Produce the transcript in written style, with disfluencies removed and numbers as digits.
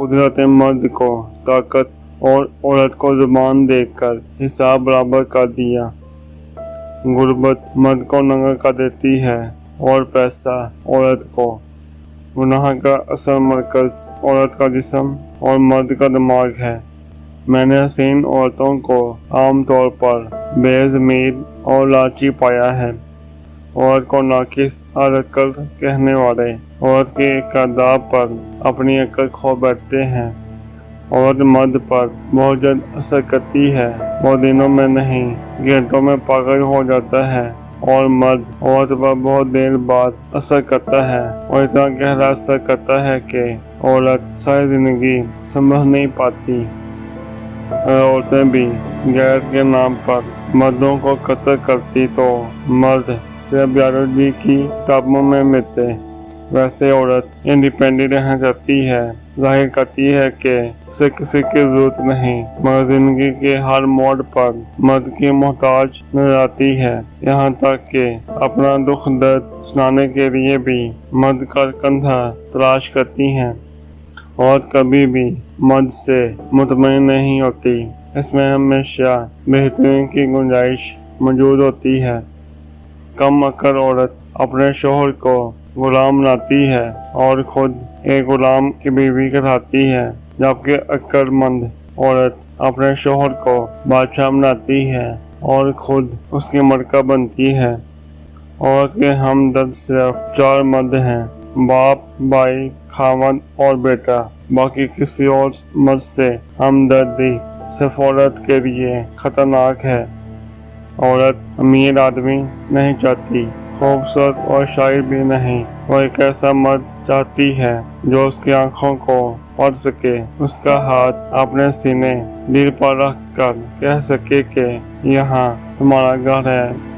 कुदरत ने मर्द को ताकत और औरत को जुबान देकर हिसाब बराबर कर दिया। गुर्बत मर्द को नंगा कर देती है और पैसा औरत को। गुनाह का असल मरकज औरत का जिस्म और मर्द का दिमाग है। मैंने हसीन औरतों को आम तौर पर बेज़मीर और लालची पाया है। औरत को नाकिस और अक्ल कहने वाले औरत के किरदार पर अपनी अक्ल खो बैठते हैं। औरत मर्द पर बहुत जल्द असर करती है। वो दिनों में नहीं घंटों में पागल हो जाता है और मर्द औरत पर बहुत देर बाद असर करता है और इतना गहरा असर करता है कि औरत सारी जिंदगी संभल नहीं पाती। औरतें भी गैरत के नाम पर मर्दों को कत्ल करती तो मर्द सिर्फ बायोलॉजी की किताबों में मिलते। वैसे औरत इंडिपेंडेंट रहना चाहती है, जाहिर करती है कि उसे किसी की जरूरत नहीं, मगर जिंदगी के हर मोड़ पर मर्द की मोहताज नजर आती है। यहाँ तक कि अपना दुख दर्द सुनाने के लिए भी मर्द का कंधा तलाश करती हैं। औरत कभी भी मर्द से मुतमईन नहीं होती। इसमें हमेशा बेहतरीन की गुंजाइश मौजूद होती है। कम अक्ल औरत अपने शोहर को गुलाम बनाती है और खुद एक गुलाम की बीवी कहलाती है, जबकि अक्लमंद औरत अपने शोहर को बादशाह बनाती है और खुद उसकी मलका बनती है। औरत के हमदर्द सिर्फ 4 मर्द हैं, बाप, भाई, खावंद और बेटा। बाकी किसी और मर्द से हमदर्दी सिर्फ औरत के लिए खतरनाक है। औरत अमीर आदमी नहीं चाहती, खूबसूरत और शायर भी नहीं। वो एक ऐसा मर्द चाहती है जो उसकी आंखों को पढ़ सके, उसका हाथ अपने सीने दिल पर रख कर कह सके कि यहाँ तुम्हारा घर है।